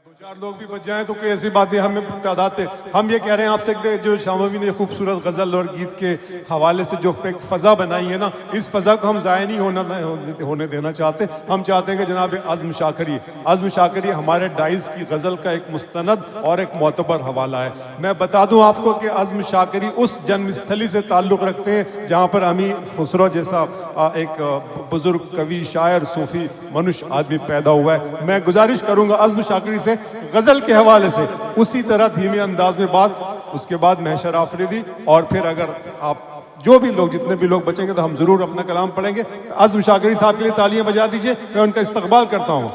दो चार लोग भी बच जाएं तो कोई ऐसी बात नहीं, हमें तादाद पे हम ये कह रहे हैं आपसे कि जो शामवी ने खूबसूरत गज़ल और गीत के हवाले से जो एक फ़ज़ा बनाई है ना, इस फ़ज़ा को हम ज़ाया नहीं होने देना चाहते। हम चाहते हैं कि जनाब आज़म शाकरी हमारे डाइस की गज़ल का एक मुस्तनद और एक मोतबर हवाला है। मैं बता दूं आपको कि आज़म शाकरी उस जन्मस्थली से ताल्लुक़ रखते हैं जहाँ पर अमीर खुसरो जैसा एक बुजुर्ग कवि शायर सूफ़ी मनुष्य आदमी पैदा हुआ है। मैं गुजारिश करूंगा आज़म शाकरी से गजल के हवाले से उसी तरह धीमे अंदाज में बात, उसके बाद महशर आफरीदी, और फिर अगर आप जो भी लोग जितने भी लोग बचेंगे तो हम जरूर अपना कलाम पढ़ेंगे। आज़म शाकरी साहब के लिए तालियां बजा दीजिए, मैं उनका इस्तकबाल करता हूँ।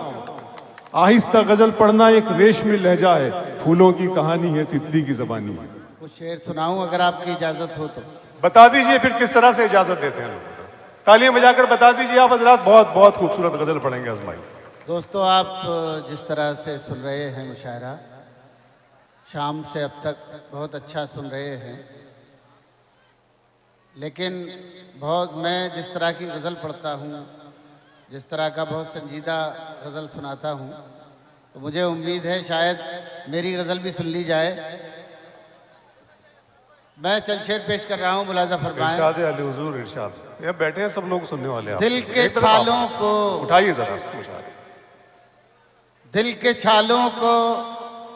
आहिस्ता गजल पढ़ना एक रेशमी लहजा है, फूलों की कहानी है, तितली की जबानी है। कुछ शेर सुनाऊं अगर आपकी इजाजत हो तो? बता दीजिए फिर किस तरह से इजाजत देते हैं लोग। तालियां बजाकर बता दीजिए आप हजरात, बहुत बहुत खूबसूरत गजल पढ़ेंगे आजमाई। दोस्तों, आप जिस तरह से सुन रहे हैं मुशायरा, शाम से अब तक बहुत अच्छा सुन रहे हैं, लेकिन मैं जिस तरह की गज़ल पढ़ता हूँ, जिस तरह का बहुत संजीदा गज़ल सुनाता हूँ, तो मुझे उम्मीद है शायद मेरी गज़ल भी सुन ली जाए। मैं चंद शेर पेश कर रहा हूँ, मुलाजा फरमाएं। इरशाद अली हुजूर इरशाद। ये बैठे हैं सब लोग सुनने वाले आप। दिल के छालों को उठाइए जरा मुशायरा। दिल के छालों को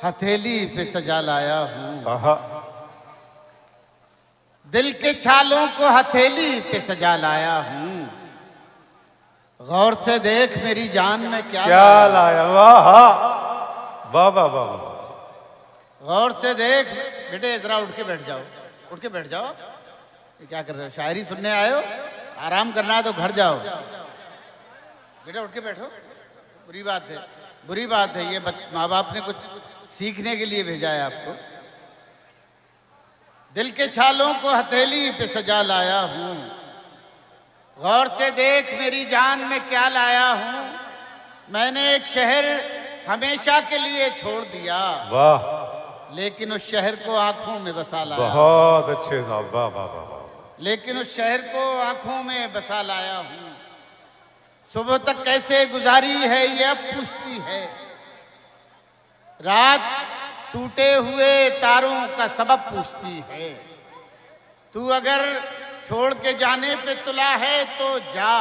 हथेली पे सजा लाया हूँ, दिल के छालों को हथेली पे सजा लाया हूँ। गौर से देख मेरी जान में क्या लाया। वाह वाह वाह वाह। गौर से देख। बेटे जरा उठ के बैठ जाओ, उठ के बैठ जाओ। ये क्या कर रहे हो? शायरी सुनने आए हो? आराम करना है तो घर जाओ। बेटा उठ के बैठो। बुरी बात है, बुरी बात है। ये माँ बाप ने कुछ सीखने के लिए भेजा है आपको। दिल के छालों को हथेली पे सजा लाया हूँ, गौर से देख मेरी जान में क्या लाया हूँ। मैंने एक शहर हमेशा के लिए छोड़ दिया, वाह, लेकिन उस शहर को आंखों में बसा लाया। बहुत अच्छे साहब, वाह वाह वाह। लेकिन उस शहर को आंखों में बसा लाया हूँ। सुबह तक कैसे गुजारी है ये अब पूछती है, रात टूटे हुए तारों का सबब पूछती है। तू अगर छोड़ के जाने पे तुला है तो जा,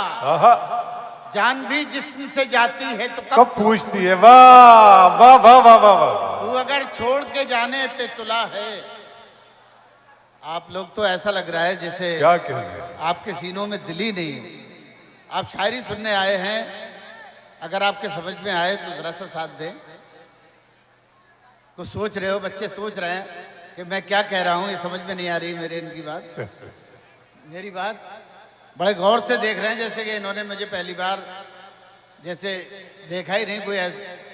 जान भी जिस्म से जाती है तो कब पूछती है। वाह वाह वाह वाह वाह। तू अगर छोड़ के जाने पे तुला है। आप लोग तो ऐसा लग रहा है जैसे क्या कहेंगे, आपके सीनों में दिल ही नहीं है। आप शायरी सुनने आए हैं, अगर आपके समझ में आए तो जरा सा साथ दें। कुछ सोच रहे हो, बच्चे सोच रहे हैं कि मैं क्या कह रहा हूँ, ये समझ में नहीं आ रही मेरे इनकी बात। मेरी बात बड़े गौर से देख रहे हैं, जैसे कि इन्होंने मुझे पहली बार जैसे देखा ही नहीं। कोई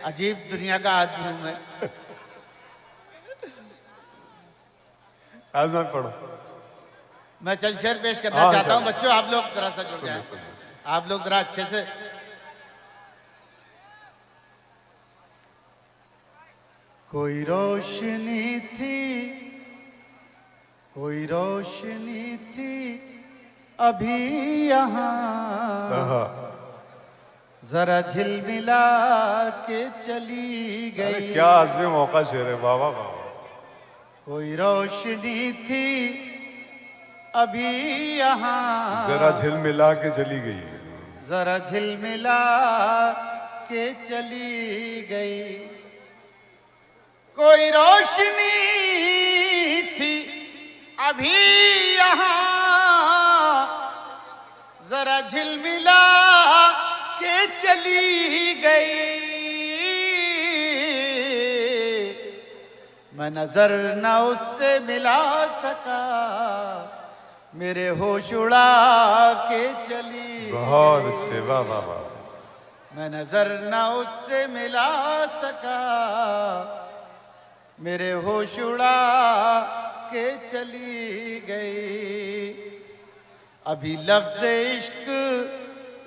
अजीब दुनिया का आदमी हूं मैं। आज़मा पढ़ो। मैं चल शेर पेश करना चाहता हूँ। बच्चों आप लोग जरा सा जुड़ जाए, आप लोग जरा अच्छे से। कोई रोशनी थी, कोई रोशनी थी अभी यहाँ, जरा झिलमिला के चली गई। क्या आज़मे मौका शेर है, वाह वाह वाह। कोई रोशनी थी अभी यहाँ, जरा झिलमिला के चली गई, जरा झिलमिला के चली गई। कोई रोशनी थी अभी यहाँ, जरा झिलमिला के चली गई। मैं नजर न उससे मिला सका, मेरे होश उड़ा के चली। बहुत अच्छे, वाह वाह वाह। मैं नजर न उससे मिला सका, मेरे होश उड़ा के चली गई। अभी लफ्ज़ इश्क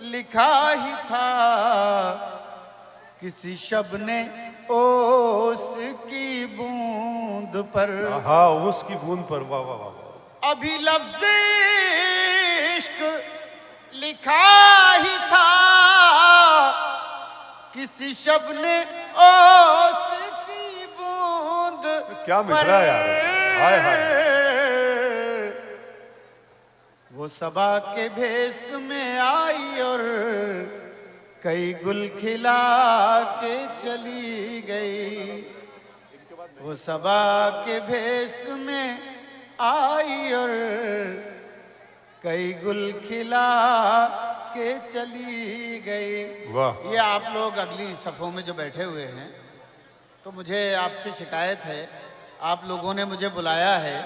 लिखा ही था, किसी शब ने ओस की बूंद पर। हाँ, उसकी बूंद पर, वाह वाह वाह। अभी लफ्ज़ इश्क लिखा ही था, किसी शब ने ओस क्या मिसरा है यार, हाय हाय। वो सबा के भेष में आई और कई गुल खिला के चली गई। वो सबा के भेष में आई और कई गुल खिला के चली गई। वाह। ये आप लोग अगली सफ़ों में जो बैठे हुए हैं, तो मुझे आपसे शिकायत है, आप लोगों ने मुझे बुलाया है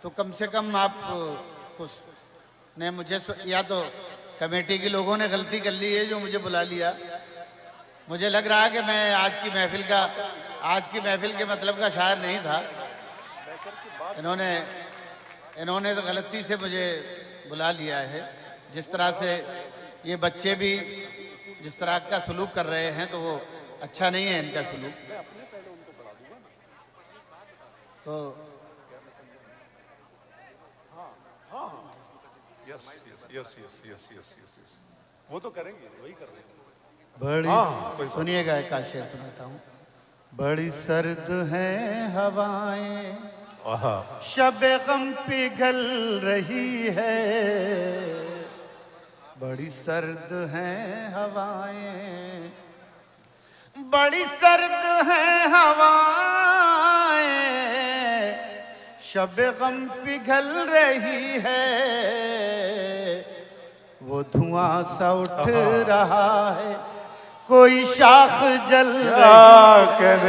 तो कम से कम आप कुछ ने मुझे, या तो कमेटी के लोगों ने गलती कर ली है जो मुझे बुला लिया। मुझे लग रहा है कि मैं आज की महफिल के मतलब का शायर नहीं था। इन्होंने तो गलती से मुझे बुला लिया है। जिस तरह से ये बच्चे भी जिस तरह का सलूक कर रहे हैं तो वो अच्छा नहीं है इनका सलूक। तो yes yes yes yes yes yes yes, वो तो करेंगे, वही कर रहे हैं। बड़ी सुनिएगा, एक शेर सुनाता हूँ। बड़ी सर्द हैं हवाएं, शब गम पिघल रही है। बड़ी सर्द हैं हवाएं, बड़ी सर्द हैं हवाएं, शब गम पिघल रही है। वो धुआं सा उठ रहा है, कोई शाख जल रही है।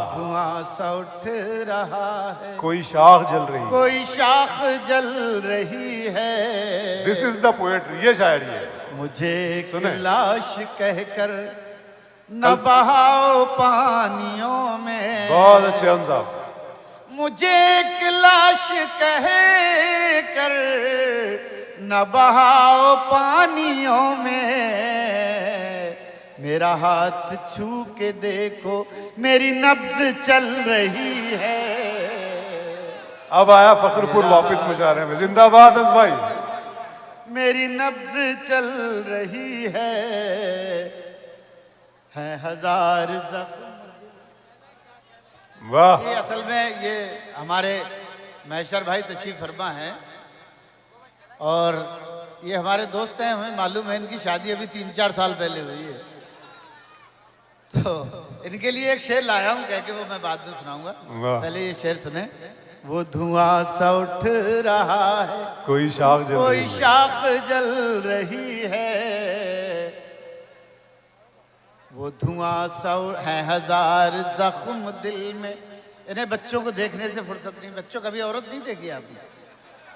धुआं सा उठ रहा है, कोई शाख जल रही है, कोई शाख जल रही है। दिस इज द पोएट्री, ये शायरी है। मुझे एक लाश कहकर न बहाओ पानियों में। बहुत अच्छे हम साहब। मुझे एक लाश कहकर न बहाओ पानियों में। मेरा हाथ छू के देखो, मेरी नब्ज चल रही है। अब आया फखरपुर वापस मुशारे में, जिंदाबाद हंस भाई। मेरी नब्ज चल रही है हजार जख्म। वाह। ये असल में ये हमारे महशर भाई तशरीफ फरमा हैं और ये हमारे दोस्त हैं। हमें मालूम है इनकी शादी अभी 3-4 साल पहले हुई है, तो इनके लिए एक शेर लाया हूँ, कह के वो मैं बाद में सुनाऊंगा। पहले ये शेर सुने। वो धुआं सा उठ रहा है, कोई शाख जल कोई रही है, शाख जल रही है। वो धुआं सा है हजार जख्म दिल में। इन्हें बच्चों को देखने से फुर्सत नहीं। बच्चों कभी औरत नहीं देखी आपने?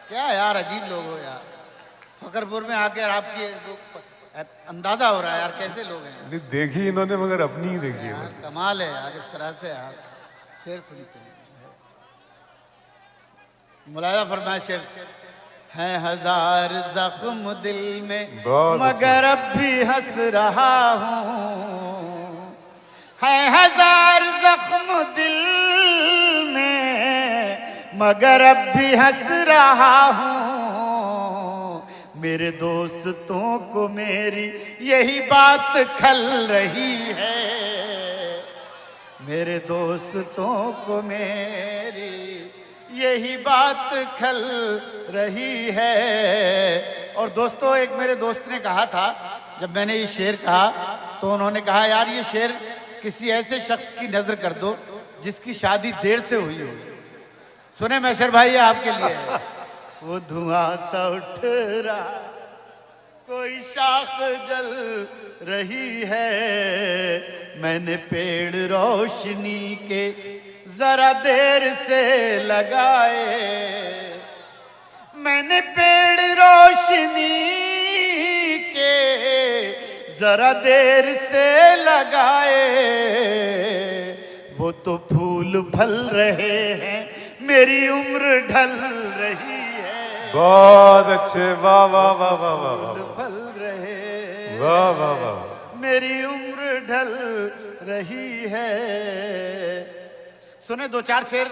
क्या यार अजीब लोग हो यार। फखरपुर में आकर आपकी अंदाजा हो रहा है यार कैसे लोग हैं। नहीं देखी इन्होंने, मगर अपनी ही देखी है। कमाल है यार, इस तरह से यार शेर सुनते हैं। मुलायदा फरमाए शेर। हैं हजार जख्म दिल में, मगर अब भी हंस रहा हूँ। है हजार जख्म दिल में, मगर अब भी हंस रहा हूँ। मेरे दोस्तों को मेरी यही बात खल रही है। मेरे दोस्तों को मेरी यही बात खल रही है। और दोस्तों, एक मेरे दोस्त ने कहा था, जब मैंने ये शेर कहा तो उन्होंने कहा यार ये शेर किसी ऐसे शख्स की नजर कर दो जिसकी शादी देर से हुई हो। सुने महशर भाई, ये आपके लिए है। वो धुआं सा उठ रहा, कोई शाख जल रही है। मैंने पेड़ रोशनी के जरा देर से लगाए। मैंने पेड़ रोशनी के जरा देर से लगाए। वो तो फूल फल रहे हैं, मेरी उम्र ढल रही है। बहुत अच्छे, वाह वाह वाह वाह वाह। फूल फल रहे, वाह वाह वाह। मेरी उम्र ढल रही है। सुने 2-4 शेर,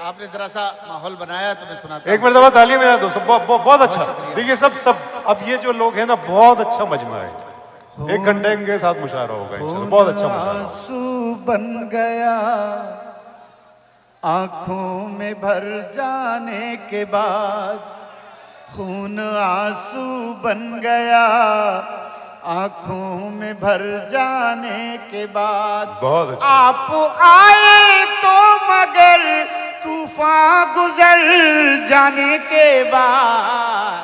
आपने जरा सा माहौल बनाया तो मैं सुनाता हूं। एक मरतबा तालियां बजा दो सब। बहुत अच्छा। देखिए सब अब ये जो लोग हैं ना, बहुत अच्छा मजमा है। 1 घंटे के साथ मुशायरा होगा इंशाल्लाह। बहुत अच्छा मुशायरा। बन गया, आंखों में भर जाने के बाद खून आंसू बन गया, आंखों में भर जाने के बाद। बहुत अच्छा। आप आए तो मगर तूफान गुजर जाने के बाद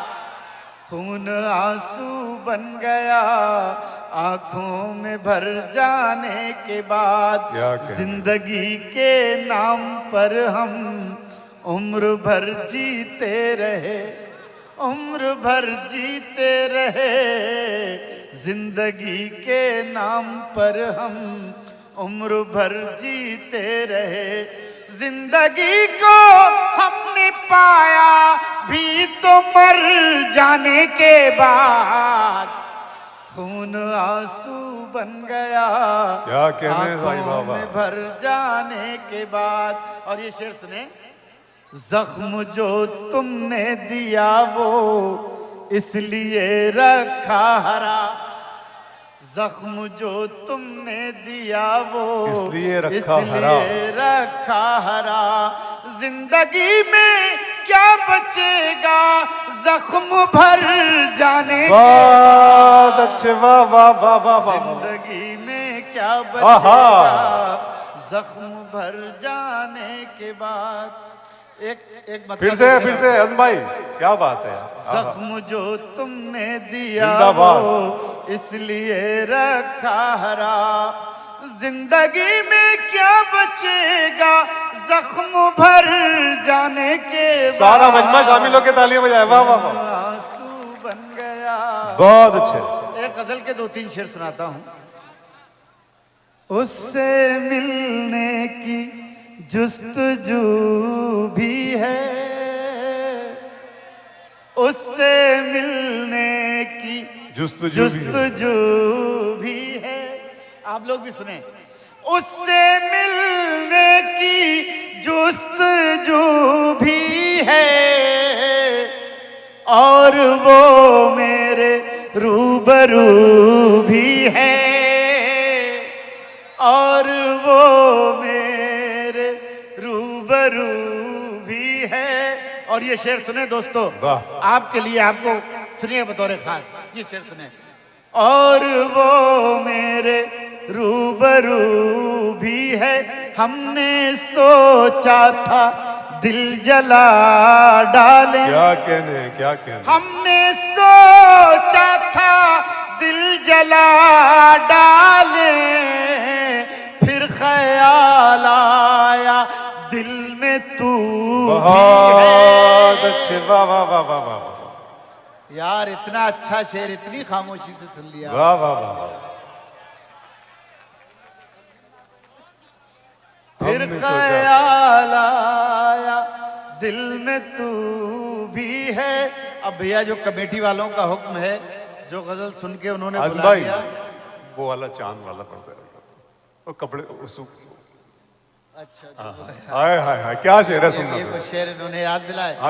खून आंसू बन गया, आंखों में भर जाने के बाद। जिंदगी के नाम पर हम उम्र भर जीते रहे, उम्र भर जीते रहे। जिंदगी के नाम पर हम उम्र भर जीते रहे। जिंदगी को हमने पाया भी तो मर जाने के बाद खून आंसू बन गया, क्या कहने भाई बाबा, में भर जाने के बाद। और ये शेर सुने, जख्म जो तुमने दिया वो इसलिए रखा हरा, जख्म जो तुमने दिया वो इसलिए रखा हरा। जिंदगी में क्या बचेगा जख्म भर जाने के बाद। अच्छे, वाह वाह वाह वाह वाह। जिंदगी में क्या बचेगा जख्म भर जाने के बाद। एक फिर से अजम भाई, क्या बात है। जख्म जो तुमने दिया वो इसलिए रखा हरा। जिंदगी में क्या बचेगा जख्म भर जाने के बाद। सारा मजमा शामिल होकर तालियां बजाए, वाह वाह वाह। आंसू बन गया। बहुत अच्छे। एक गजल के 2-3 शेर सुनाता हूं। उससे मिलने की जुस्तजू भी है, उससे मिलने की जुस्तजू भी है। आप लोग भी सुने। उससे मिलने की जुस्तजू भी है और वो मेरे रूबरू भी है, और वो मेरे रूबरू भी है। और ये शेर सुने दोस्तों, आपके लिए, आपको सुनिए बतौर खास ये शेर सुने। और वो मेरे रूबरू भी है, हमने सोचा था दिल जला डाले, क्या कहने। हमने सोचा था दिल जला डाले, फिर ख्याल आया दिल में तू बहुत अच्छे, वाह वाह वाह वाह वाह। यार इतना अच्छा शेर इतनी खामोशी से सुन लिया, वाह वाह वाह। फिर ख्याल आया दिल में तू भी है। अब भैया जो कमेटी वालों का हुक्म है, जो गजल सुन के उन्होंने बुला दिया, वो वाला चांद वाला पड़ता है, वो कपड़े अच्छा हाय हाय हाय, क्या शेर है सुनना। ये शेर इन्होंने याद दिलाए। अब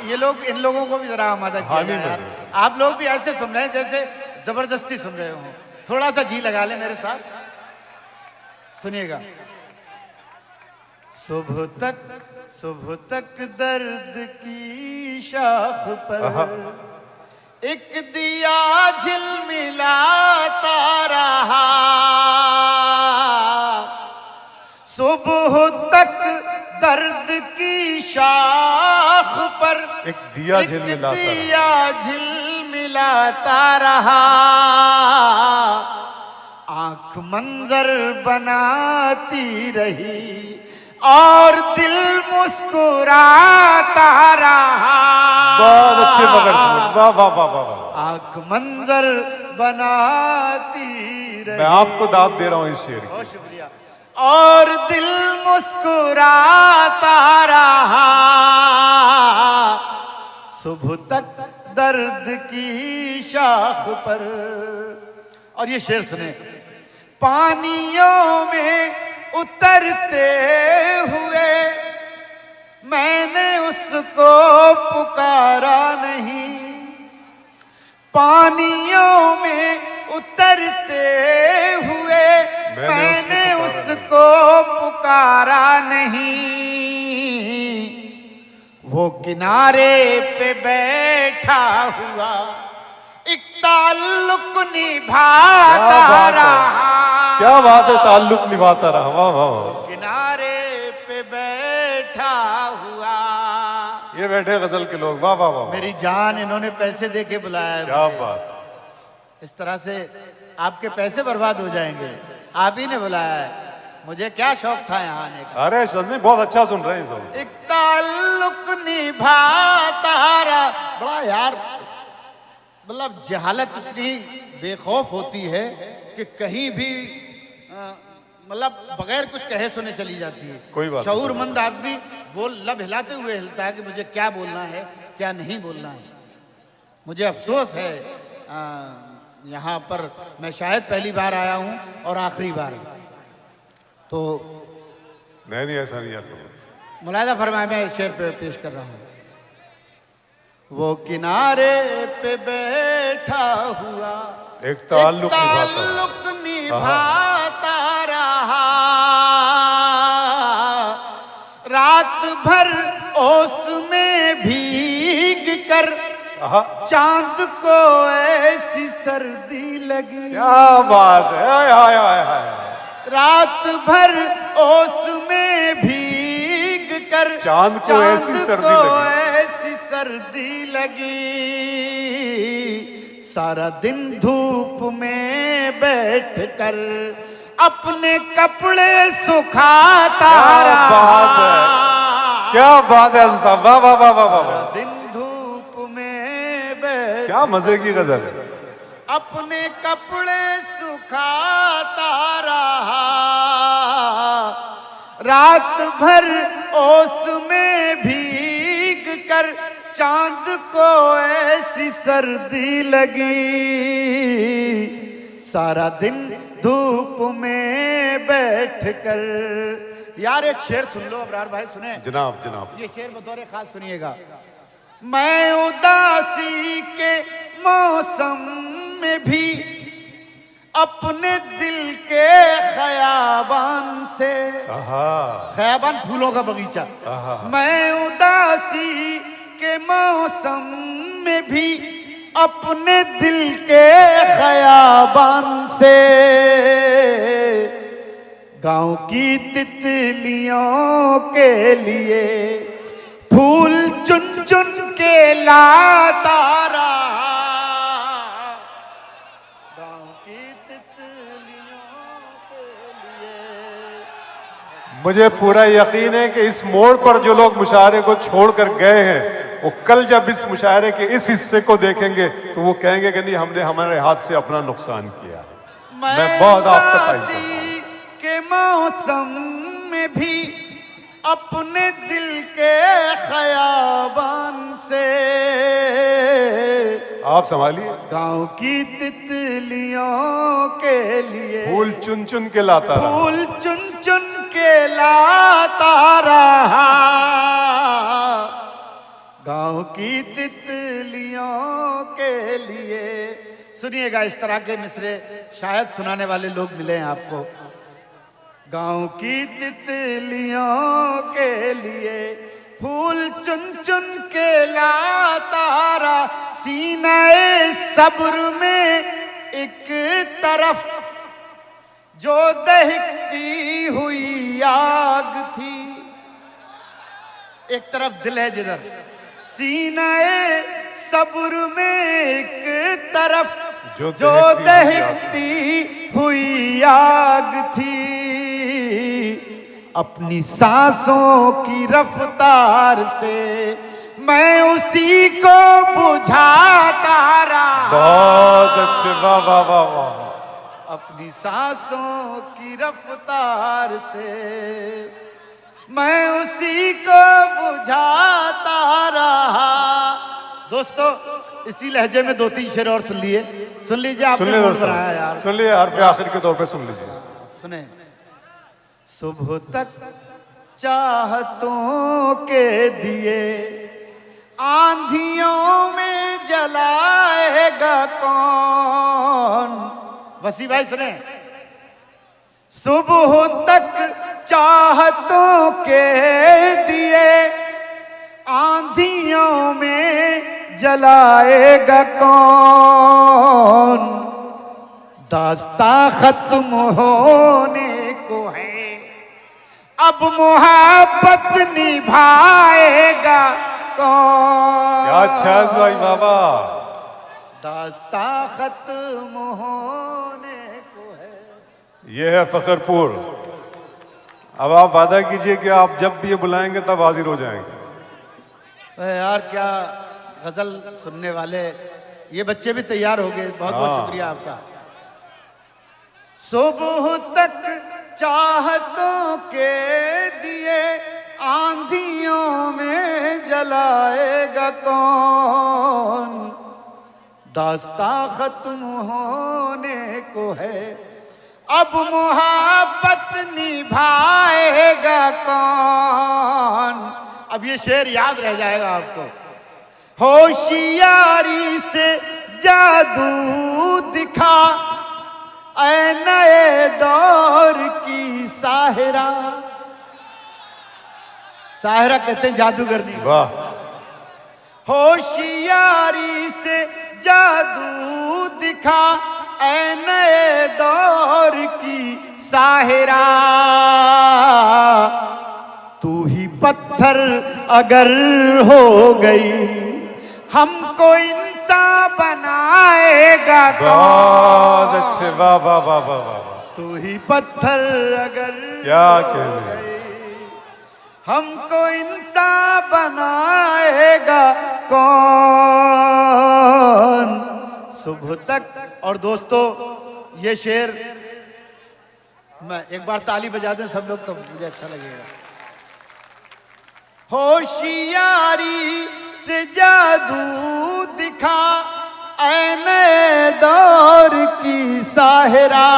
ये लोग, इन लोगों को भी जरा आमादा किया यार। आप लोग भी ऐसे सुन रहे हैं जैसे जबरदस्ती सुन रहे हो। थोड़ा सा जी लगा ले मेरे साथ, सुनिएगा। सुबह तक दर्द की शाख पर एक दिया झिलमिलाता रहा, सुबह तक दर्द की शाख पर एक दिया झिलमिलाता रहा। आंख मंजर बनाती रही और दिल मुस्कुराता रहा। बहुत अच्छे मगर, वाह वाह वाह वाह। आंख मंजर बनाती रही। मैं आपको दाद दे रहा हूँ इस शेर की। बहुत शुक्रिया। और दिल मुस्कुराता रहा, सुबह तक दर्द की शाख पर। और ये शेर सुने। पानियों में उतरते हुए मैंने उसको पुकारा नहीं, पानियों में उतरते हुए मैंने उसको वो किनारे पे बैठा हुआ एक ताल्लुक निभाता रहा। क्या बात है, ताल्लुक निभाता रहा, वाह वाह वाह। किनारे पे बैठा हुआ, ये बैठे गजल के लोग, वाह वाह वाह। मेरी जान इन्होंने पैसे दे के बुलाया है क्या मुझे। बात। इस तरह से आपके पैसे बर्बाद हो जाएंगे, आप ही ने बुलाया है, मुझे क्या शौक था यहाँ आने का। अरे सच में बहुत अच्छा सुन रहे हैं सब। एक ताल्लुक निभाता रहा, बड़ा यार मतलब जहालत इतनी बेखौफ होती है कि कहीं भी मतलब बगैर कुछ कहे सुने चली जाती है। कोई बात शऊरमंद आदमी बोल लब हिलाते हुए हिलता है कि मुझे क्या बोलना है क्या नहीं बोलना है। मुझे अफसोस है यहाँ पर मैं शायद पहली बार आया हूँ और आखिरी बार, तो नहीं ऐसा नहीं यार। मुलायदा फरमाए, मैं इस शेर पे पेश कर रहा हूँ। वो किनारे पे बैठा हुआ एक ताल्लुक निभाता रहा, रात भर ओस में भीग कर चांद को ऐसी सर्दी लगी। क्या बात है, हाय हाय हाय हाय। रात भर ओस में भीग कर चांद को ऐसी सर्दी लगी, सारा दिन धूप में बैठकर अपने कपड़े सुखाता रहा। बात है, क्या बात है साहब, वाह वाह वाह वाह वाह। दिन धूप में बैठ, क्या मजे की गजल है। अपने कपड़े सुखाता रहा, रात भर ओस में भीग कर चांद को ऐसी सर्दी लगी, सारा दिन धूप में बैठकर। यार एक शेर सुन लो अबरार भाई, सुने जनाब जनाब। ये शेर बतौर खास सुनिएगा। मैं उदासी के मौसम में भी अपने दिल के खयाबान से, खयाबान फूलों का बगीचा, मैं उदासी के मौसम में भी अपने दिल के खयाबान से गांव की तितलियों के लिए फूल चुन चुन के लाता रहा, गांव की तितलियों के लिए। मुझे पूरा यकीन है कि इस मोड़ पर जो लोग मुशायरे को छोड़कर गए हैं, वो कल जब इस मुशायरे के इस हिस्से को देखेंगे तो वो कहेंगे कि नहीं, हमने हमारे हाथ से अपना नुकसान किया। मैं बहुत आपका तारीफ के मौसम में भी अपने दिल के खयाबान से आप संभालिए। गांव की तितलियों के लिए फूल चुन चुन के लाता रहा, फूल चुन चुन के लाता रहा, गांव की तितलियों के लिए। सुनिएगा, इस तरह के मिसरे शायद सुनाने वाले लोग मिले हैं आपको। गांव की तितलियों के लिए फूल चुन चुन के लाता रहा, सीने सब्र में एक तरफ जो दहकती हुई आग थी, एक तरफ दिल है जिधर, सीने सब्र में एक तरफ जो दहकती हुई आग थी, अपनी सांसों की रफ्तार से मैं उसी को बुझाता रहा। बहुत अच्छे, वाह वाह वाह वाह। अपनी सांसों की रफ्तार से मैं उसी को बुझाता रहा। दोस्तों, इसी लहजे में 2-3 शेर और सुन लिए, सुन लीजिए। आपने मूड बनाया यार, सुन लीजिए, हर पे आखिर के तौर पे सुन लीजिए। सुने। सुबह तक चाहतों के दिए आंधियों में जलाएगा कौन। वसी भाई सुने। सुबह तक चाहतों के दिए आंधियों में जलाएगा कौन, दास्ता खत्म होने को है, अब मोहब्बत निभाएगा कौन। क्या अच्छा है भाई बाबा। दास्ता खत्म होने को है। ये है फखरपुर। अब आप वादा कीजिए कि आप जब भी ये बुलाएंगे तब हाजिर हो जाएंगे। यार क्या गजल सुनने वाले, ये बच्चे भी तैयार हो गए, बहुत बहुत शुक्रिया आपका। सुबह तक चाहतों के दिए आंधियों में जलाएगा कौन, दास्ता खत्म होने को है, अब मोहब्बत निभाएगा कौन। अब ये शेर याद रह जाएगा आपको। होशियारी से जादू दिखा ऐ नए दौर की साहिरा। साहिरा कहते हैं जादूगरनी। वाह। होशियारी से जादू दिखा ऐ नए दौर की साहिरा। तू ही पत्थर अगर हो गई हमको इंसान बनाएगा बहुत अच्छे। वाह वाह वाह वाह वाह। तू ही पत्थर अगर क्या हो कहने। गई हमको इंसान बनाएगा कौन। सुबह तक। और दोस्तों ये शेर मैं एक बार ताली बजा दें सब लोग तो मुझे अच्छा लगेगा। होशियारी से जादू दिखा ऐ नए दौर की साहिरा।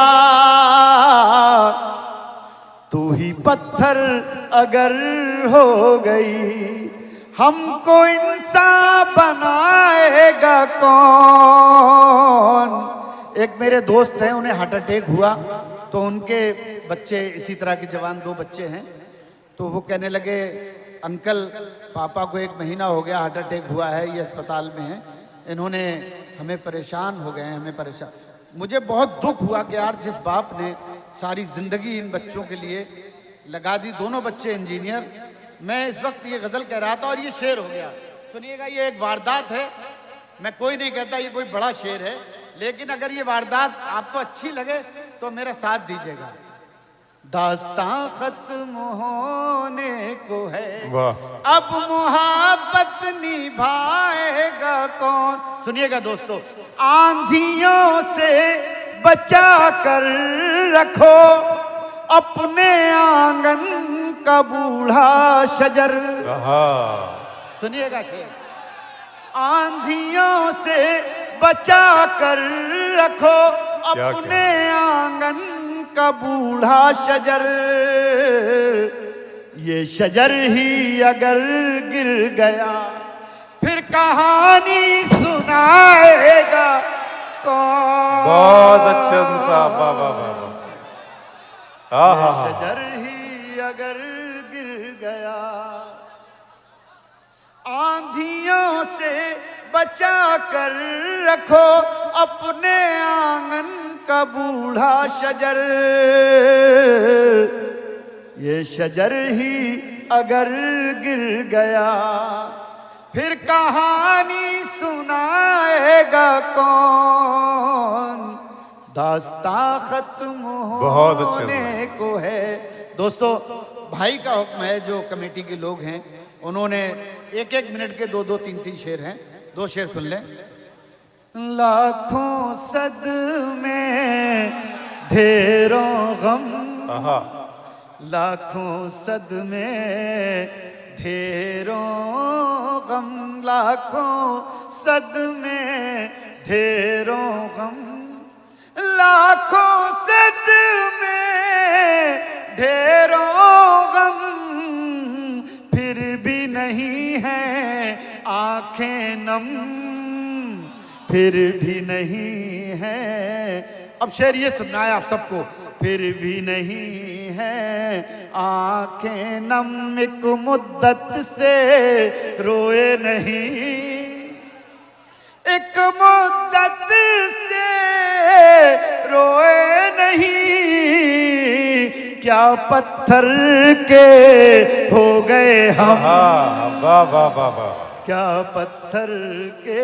तू ही पत्थर अगर हो गई हमको इंसान बनाएगा कौन। एक मेरे दोस्त हैं, उन्हें हार्ट अटैक हुआ तो उनके बच्चे इसी तरह के जवान 2 बच्चे हैं, तो वो कहने लगे अंकल पापा को 1 महीना हो गया हार्ट अटैक हुआ है, ये अस्पताल में है, इन्होंने हमें परेशान हो गए हैं, हमें परेशान। मुझे बहुत दुख हुआ कि यार जिस बाप ने सारी जिंदगी इन बच्चों के लिए लगा दी, दोनों बच्चे इंजीनियर। मैं इस वक्त ये गजल कह रहा था और ये शेर हो गया। सुनिएगा, ये एक वारदात है, मैं कोई नहीं कहता ये कोई बड़ा शेर है, लेकिन अगर ये वारदात आपको अच्छी लगे तो मेरा साथ दीजिएगा। दास्तां खत्म होने को है, अब मोहब्बत निभाएगा कौन। सुनिएगा दोस्तों, आंधियों से बचा कर रखो अपने आंगन का बूढ़ा शजर। सुनिएगा शेर, आंधियों से बचा कर रखो अपने आंगन का बूढ़ा शजर। ये शजर ही अगर गिर गया फिर कहानी सुनाएगा कौन। बहुत अच्छे साहब, वाह वाह वाह। शजर ही अगर गिर गया आंधियों से बचा कर रखो अपने आंगन का बूढ़ा शजर। ये शजर ही अगर गिर गया फिर कहानी सुनाएगा कौन। दास्तां खत्म होने को है। दोस्तों भाई का हुक्म है, जो कमेटी के लोग हैं उन्होंने 1-1 मिनट के 2-2, 3-3 शेर हैं, 2 शेर सुन लें। लाखों सदमे ढेरों गम, लाखों सदमे ढेरों गम, लाखों सदमे ढेरों गम, लाखों सदमे ढेरों गम, फिर भी नहीं है आंखें नम, फिर भी नहीं है। अब शेर ये सुनना है आप सबको, फिर भी नहीं है आंखें नम, एक मुद्दत से रोए नहीं, एक मुद्दत से रोए नहीं। क्या पत्थर के हो गए हम, वाह वाह वाह वाह, क्या पत्थर के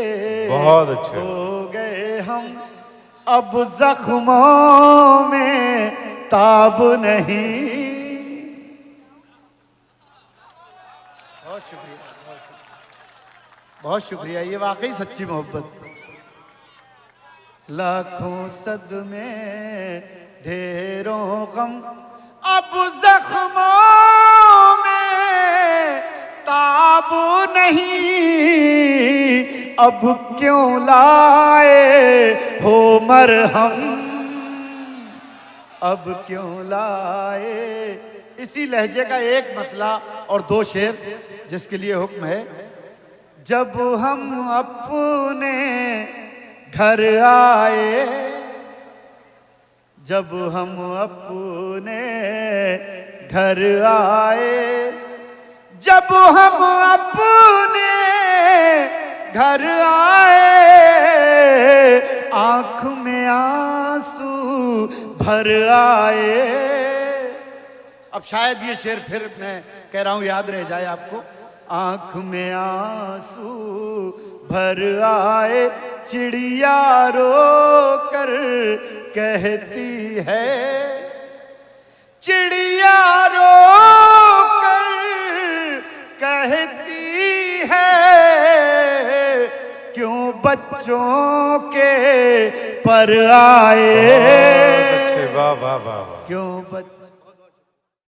बहुत अच्छे। हो गए हम, अब जख्मों में ताब नहीं। बहुत शुक्रिया, बहुत शुक्रिया, ये वाकई सच्ची मोहब्बत। लाखों सदमे ढेरों गम, अब जख्मों में ताब नहीं। अब क्यों लाए हो मरहम, अब क्यों लाए। इसी लहजे का एक मतला और दो शेर जिसके लिए हुक्म है। जब हम अपने घर आए, जब हम अपने घर आए, जब हम अपने घर आए, आंख में आंसू भर आए। अब शायद ये शेर फिर मैं कह रहा हूं याद रह जाए आपको। आंख में आंसू भर आए, चिड़िया रो कर कहती है, चिड़िया रो कर कहती है, क्यों बच्चों के पर आए। वाह वाह वाह वाह, क्यों बच्चों